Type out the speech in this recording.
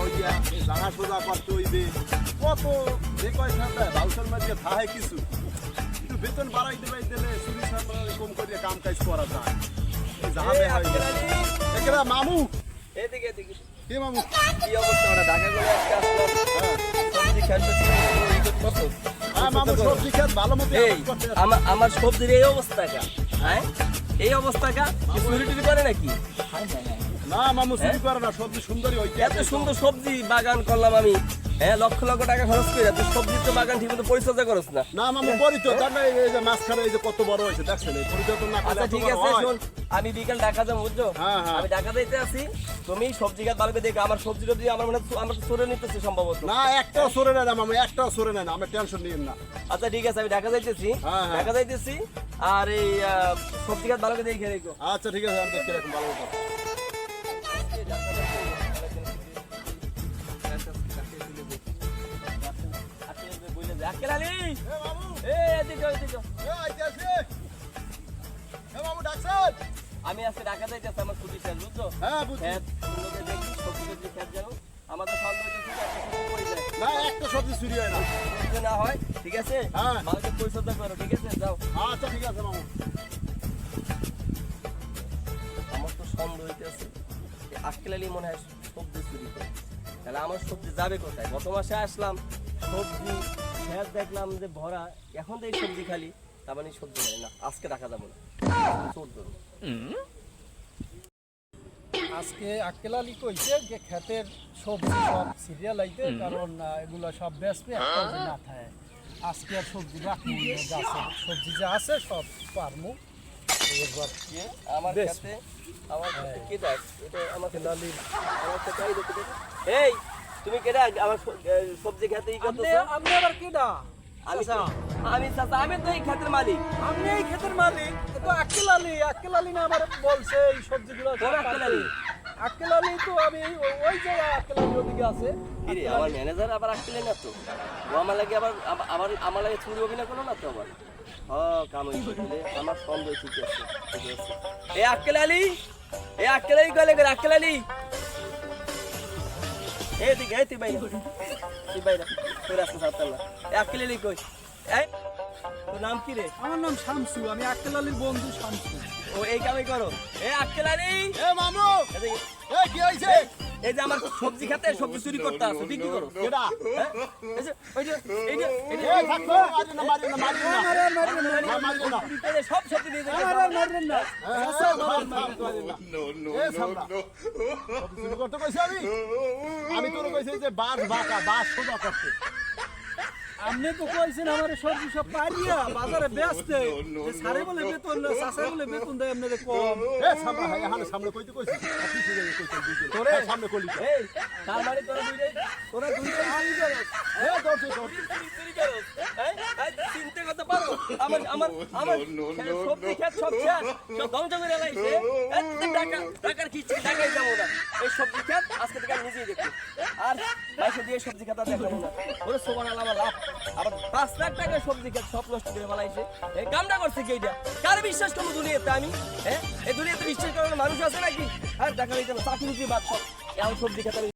হইয়া জানা সোজা করতে হইবে কত যে কয়টা বাউসার মাঝে থাহে কিছু একটু বেতন বাড়াই দিলে চুরি কম করে কাম কাজ করা যায় জাহাবে হয় একেরা মামু এদিকে এদিকে কে মামু কি অবস্থা ওটা ঢাকা করে আজকে আসলাম সবজি খাইতেছি কত হ্যাঁ মামু সবজি খেত ভালো মতো এই আমার সবজির এই অবস্থা কা হ্যাঁ এই অবস্থা কা কি চুরি টুরি করে নাকি না মামু চুরি করে না সবজি সুন্দরই হইছে এত সুন্দর সবজি বাগান করলাম আমি হ্যাঁ লক্ষ লক্ষ টাকা খরচ করে তুই সবজির তো বাগান ঠিক মতো পরিচর্যা করছ না না মামু করি তো তার মানে এই যে মাছখানে এই যে কত বড় হয়েছে দেখছেন এই পরিচর্যা না করলে আচ্ছা ঠিক আছে শোন আমি বিকেল ঢাকা যাবো বুঝছো হ্যাঁ, হ্যাঁ। আমি ঢাকা যাইতে আছি তুমি সবজি গাছ বাড়বে দেখো আমার সবজি যদি আমার মনে হয় আমার চোরে নিতেছে সম্ভবত না একটাও সরে নেয় না মামু একটাও সরে নেয় না আমি টেনশন নিয়েন না আচ্ছা ঠিক আছে আমি ঢাকা যাইতেছি হ্যাঁ, হ্যাঁ। ঢাকা যাইতেছি আর এই সবজি গাছ ভালো করে দেখে রেখো আচ্ছা ঠিক আছে আমি দেখে রাখুন ভালো মতো আক্কেল আলী এদিকে এদিকে আমি আজকে ঢাকা যাইতেছি আমার ছুটি শেষ বুঝছো হ্যাঁ বুঝছি খেত সুন্দর দেখি সবজি সবজি খেত যেন আমাদের সন্দেহ হচ্ছে একটা সবজি পড়ে যায় না একটা সবজি চুরি হয় না কিছু না হয় ঠিক আছে হ্যাঁ। ভালো করে পরিচর্যা করো ঠিক আছে যাও আচ্ছা ঠিক আছে মামু আমার তো সন্দেহ হইতেছে আক্কেল আলী মনে হয় সবজি চুরি করে তাহলে আমার সবজি যাবে কোথায় গত মাসে আসলাম সবজি খেত দেখলাম যে ভরা এখন তো এই সবজি খালি তার মানে সবজি নেই না আজকে রাখা যাবো না চোর ধরো আজকে আক্কেল আলী কইছে যে ক্ষেতের সবজি সব সিরিয়াল আইতে কারণ এগুলো সব বেচবে একটা যে না থাকে আজকে আর সবজি রাখবো গাছে সবজি যা আছে সব পারমু এবার আমার বেশ। কাছে আমার কাছে কি দেখ এটা আমার লালি আমার কাছে এই দেখতে এই তুমি কেডা আমার সবজি খেতে ই আপনি করতেছো আপনি আবার কিডা আমি আমি চাচা আমি তো এই ক্ষেতের মালিক আপনি এই ক্ষেতের মালিক তো আক্কেল আলী না আমার বলছে এই সবজিগুলো সব কোন আক্কেল আলী? আক্কেল আলী তো আমি ওই যে আক্কেল আলী ওদিকে আছে কিরে আমার ম্যানেজার আবার আসলে না তো ও আমার লাগে আবার আমার লাগে চুরি অভিনয় করলো না তো আবার কাম হইলে আমার সন্দেহ ঠিক আছে ঠিক আছে এই আক্কেল আলী কইলে করে আক্কেল আলী এদিকে এই তুই বাইরে তোর আসতে সাথে না এই আক্কেল আলী কই এই তোর নাম কি রে আমার নাম শামসু আমি আক্কেল আলীর বন্ধু শামসু ও এই কামই করো এই আক্কেল আলী এ মামু এদিকে এ কি হইছে এই যে আমার সবজি খেতে সবজি চুরি করতে আসো তুই কি করো কেডা হ্যাঁ? এই যে ওই যে এই যে এই যে এ থাকো মারি না না মারি না সব সবজি দিয়ে দেয় মারবেন না চুরি করতে কইছি আমি তোর কইছি যে বাস বাঁকা বাস সোজা করতে আপনি তো কইছেন আমার সবজি সব পারিয়া বাজারে বেচতে যে সারে বলে বেতন না চাষা বলে বেতন দেয় আপনাদের কম এ সামনে হাই হানে সামনে কইতে কইছি অফিসে যাই কইতে দিতে তোরে সামনে কইলি এই তার মানে তোরা দুইটাই চুরি করস এ দৌড়তে চুরি করস এই চিনতে কত পারো আমার সবজি খেত সব শেষ সব ধ্বংস করে লাইছে এই টাকার কি টাকাই যাবো না এই সবজি খেত আজকে থেকে আমি নিজেই দেখি আর পয়সা দিয়ে সবজি খেতা দেখাবো না ওরে সোবানাল আমার লাভ আবার 5 লাখ টাকা সবজি খেত সব নষ্ট করে ফেলাইছে এই কামটা করছে কি এইটা কার বিশ্বাস করবো দুনিয়াতে আমি হ্যাঁ এই দুনিয়াতে বিশ্বাস করার মানুষ আছে নাকি আর দেখা যাইতে চাকরি বাদ সব এখন সবজি খেতে